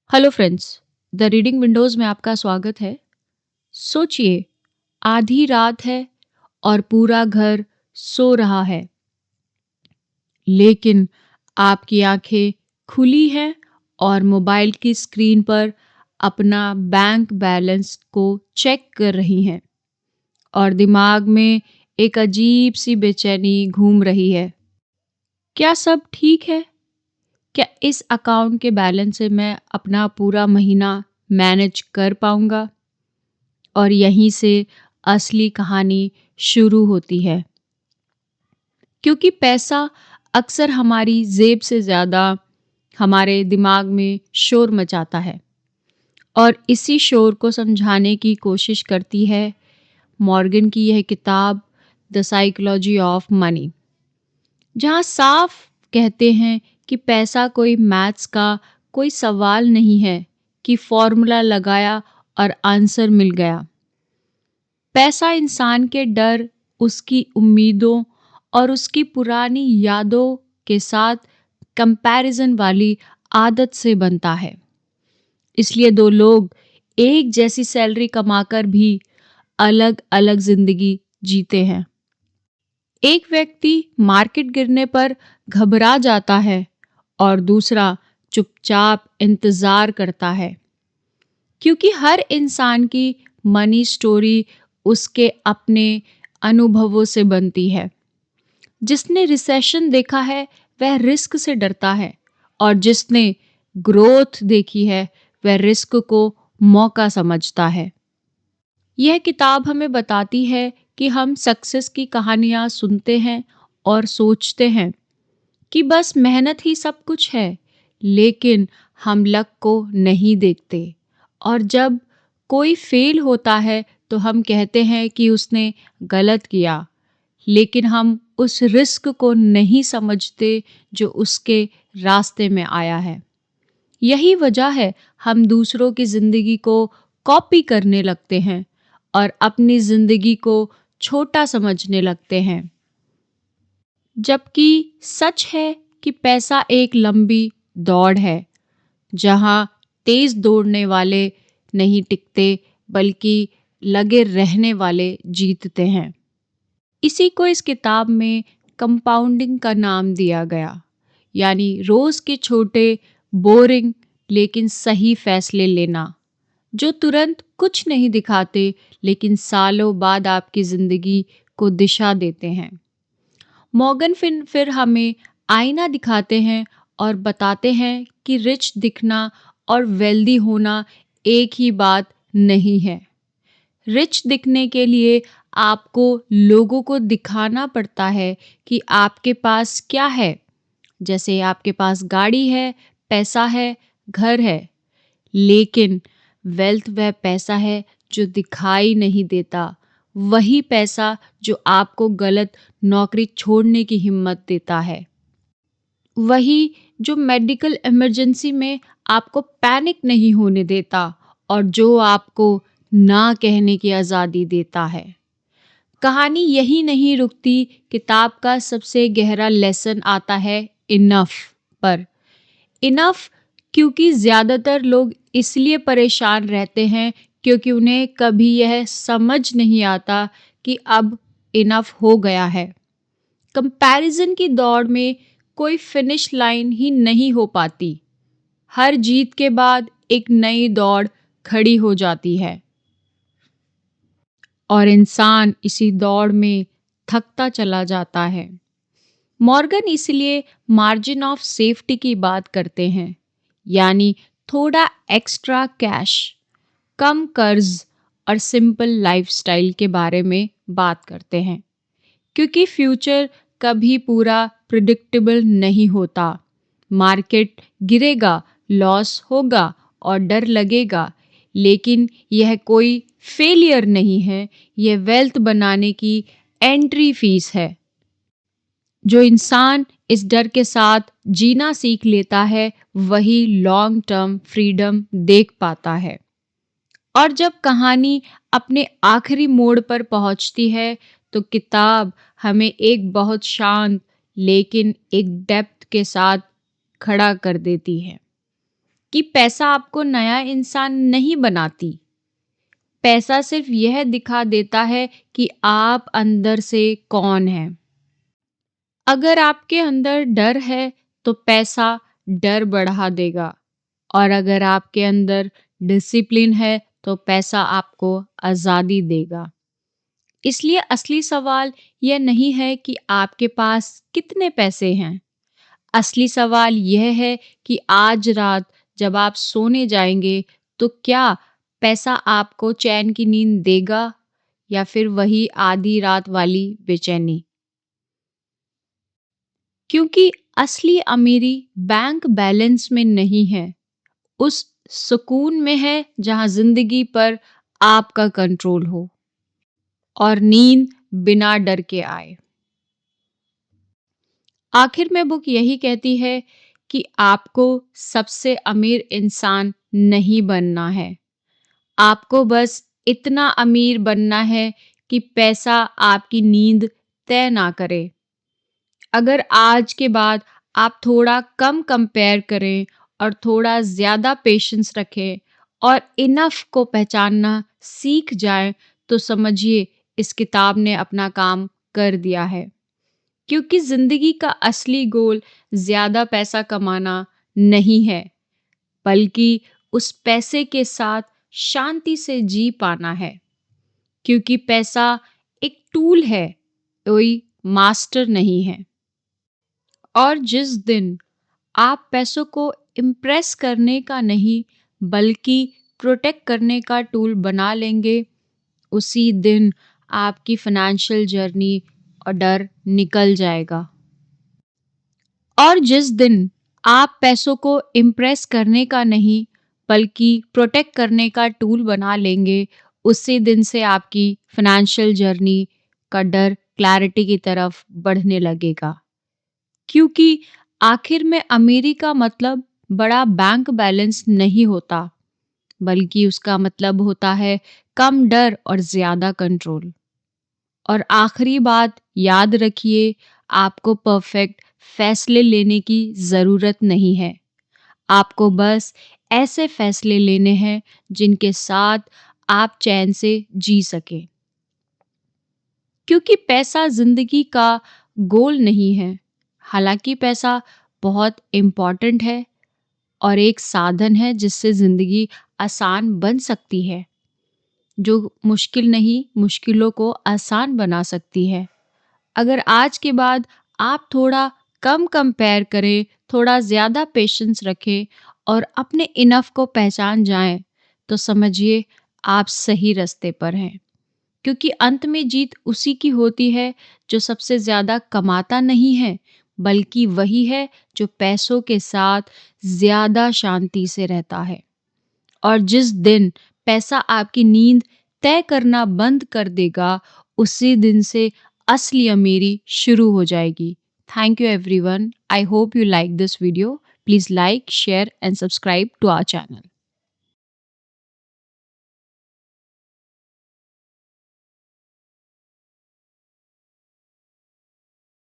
Hello friends, the reading Windows में आपका स्वागत है। सोचिए, आधी रात है और पूरा घर सो रहा है, लेकिन आपकी आंखें खुली हैं और मोबाइल की स्क्रीन पर अपना बैंक बैलेंस को चेक कर रही हैं और दिमाग में एक अजीब सी बेचैनी घूम रही है। क्या सब ठीक है? क्या इस अकाउंट के बैलेंस से मैं अपना पूरा महीना मैनेज कर पाऊंगा? और यहीं से असली कहानी शुरू होती है, क्योंकि पैसा अक्सर हमारी जेब से ज़्यादा हमारे दिमाग में शोर मचाता है और इसी शोर को समझाने की कोशिश करती है मॉर्गन की यह किताब द साइकोलॉजी ऑफ मनी, जहाँ साफ कहते हैं कि पैसा कोई मैथ्स का कोई सवाल नहीं है कि फॉर्मूला लगाया और आंसर मिल गया। पैसा इंसान के डर, उसकी उम्मीदों और उसकी पुरानी यादों के साथ कंपैरिजन वाली आदत से बनता है। इसलिए दो लोग एक जैसी सैलरी कमाकर भी अलग अलग जिंदगी जीते हैं। एक व्यक्ति मार्केट गिरने पर घबरा जाता है और दूसरा चुपचाप इंतजार करता है, क्योंकि हर इंसान की मनी स्टोरी उसके अपने अनुभवों से बनती है। जिसने रिसेशन देखा है वह रिस्क से डरता है और जिसने ग्रोथ देखी है वह रिस्क को मौका समझता है। यह किताब हमें बताती है कि हम सक्सेस की कहानियाँ सुनते हैं और सोचते हैं कि बस मेहनत ही सब कुछ है, लेकिन हम लक को नहीं देखते। और जब कोई फेल होता है तो हम कहते हैं कि उसने गलत किया, लेकिन हम उस रिस्क को नहीं समझते जो उसके रास्ते में आया है। यही वजह है हम दूसरों की जिंदगी को कॉपी करने लगते हैं और अपनी जिंदगी को छोटा समझने लगते हैं, जबकि सच है कि पैसा एक लंबी दौड़ है जहां तेज दौड़ने वाले नहीं टिकते, बल्कि लगे रहने वाले जीतते हैं। इसी को इस किताब में कंपाउंडिंग का नाम दिया गया, यानी रोज के छोटे, बोरिंग लेकिन सही फैसले लेना, जो तुरंत कुछ नहीं दिखाते लेकिन सालों बाद आपकी जिंदगी को दिशा देते हैं। मॉर्गन फिर हमें आईना दिखाते हैं और बताते हैं कि रिच दिखना और वेल्दी होना एक ही बात नहीं है। रिच दिखने के लिए आपको लोगों को दिखाना पड़ता है कि आपके पास क्या है, जैसे आपके पास गाड़ी है, पैसा है, घर है। लेकिन वेल्थ वह पैसा है जो दिखाई नहीं देता, वही पैसा जो आपको गलत नौकरी छोड़ने की हिम्मत देता है, वही जो मेडिकल इमरजेंसी में आपको पैनिक नहीं होने देता और जो आपको ना कहने की आज़ादी देता है। कहानी यही नहीं रुकती। किताब का सबसे गहरा लेसन आता है इनफ पर। इनफ, क्योंकि ज़्यादातर लोग इसलिए परेशान रहते हैं क्योंकि उन्हें कभी यह समझ नहीं आता कि अब इनफ हो गया है। कंपैरिजन की दौड़ में कोई फिनिश लाइन ही नहीं हो पाती। हर जीत के बाद एक नई दौड़ खड़ी हो जाती है और इंसान इसी दौड़ में थकता चला जाता है। मॉर्गन इसलिए मार्जिन ऑफ सेफ्टी की बात करते हैं, यानी थोड़ा एक्स्ट्रा कैश, कम कर्ज और सिंपल लाइफस्टाइल के बारे में बात करते हैं, क्योंकि फ्यूचर कभी पूरा प्रिडिक्टेबल नहीं होता। मार्केट गिरेगा, लॉस होगा और डर लगेगा, लेकिन यह कोई फेलियर नहीं है, यह वेल्थ बनाने की एंट्री फीस है। जो इंसान इस डर के साथ जीना सीख लेता है वही लॉन्ग टर्म फ्रीडम देख पाता है। और जब कहानी अपने आखिरी मोड़ पर पहुंचती है तो किताब हमें एक बहुत शांत लेकिन एक डेप्थ के साथ खड़ा कर देती है। कि पैसा आपको नया इंसान नहीं बनाती। पैसा सिर्फ यह दिखा देता है कि आप अंदर से कौन हैं। अगर आपके अंदर डर है, तो पैसा डर बढ़ा देगा, और अगर आपके अंदर डिसिप्लिन है, तो पैसा आपको आज़ादी देगा। इसलिए असली सवाल यह नहीं है कि आपके पास कितने पैसे हैं। असली सवाल यह है कि आज रात जब आप सोने जाएंगे, तो क्या पैसा आपको चैन की नींद देगा, या फिर वही आधी रात वाली बेचैनी। क्योंकि असली अमीरी बैंक बैलेंस में नहीं है, उस सुकून में है जहां जिंदगी पर आपका कंट्रोल हो और नींद बिना डर के आए। आखिर में बुक यही कहती है कि आपको सबसे अमीर इंसान नहीं बनना है। आपको बस इतना अमीर बनना है कि पैसा आपकी नींद तय ना करे। अगर आज के बाद आप थोड़ा कम कंपेयर करें और थोड़ा ज़्यादा पेशेंस रखें और इनफ को पहचानना सीख जाएं, तो समझिए इस किताब ने अपना काम कर दिया है। क्योंकि ज़िंदगी का असली गोल ज़्यादा पैसा कमाना नहीं है, बल्कि उस पैसे के साथ शांति से जी पाना है। क्योंकि पैसा एक टूल है, कोई मास्टर नहीं है। और जिस दिन आप पैसों को इम्प्रेस करने का नहीं, बल्कि प्रोटेक्ट करने का टूल बना लेंगे, उसी दिन आपकी फाइनेंशियल जर्नी और डर निकल जाएगा। और जिस दिन आप पैसों को इम्प्रेस करने का नहीं, बल्कि प्रोटेक्ट करने का टूल बना लेंगे, उसी दिन से आपकी फाइनेंशियल जर्नी का डर क्लैरिटी की तरफ बढ़ने लगेगा। क्योंकि आखिर में अमीरी का मतलब बड़ा बैंक बैलेंस नहीं होता, बल्कि उसका मतलब होता है कम डर और ज़्यादा कंट्रोल। और आखिरी बात याद रखिए, आपको परफेक्ट फैसले लेने की ज़रूरत नहीं है। आपको बस ऐसे फैसले लेने हैं जिनके साथ आप चैन से जी सकें। क्योंकि पैसा ज़िंदगी का गोल नहीं है। हालांकि पैसा बहुत इम्पॉर्टेंट है और एक साधन है जिससे ज़िंदगी आसान बन सकती है, जो मुश्किल नहीं, मुश्किलों को आसान बना सकती है। अगर आज के बाद आप थोड़ा कम कंपेयर करें, थोड़ा ज़्यादा पेशेंस रखें और अपने इनफ को पहचान जाएं, तो समझिए आप सही रास्ते पर हैं। क्योंकि अंत में जीत उसी की होती है जो सबसे ज़्यादा कमाता नहीं है, बल्कि वही है जो पैसों के साथ ज़्यादा शांति से रहता है। और जिस दिन पैसा आपकी नींद तय करना बंद कर देगा, उसी दिन से असली अमीरी शुरू हो जाएगी। Thank you everyone. I hope you like this video. Please like, share and subscribe to our channel.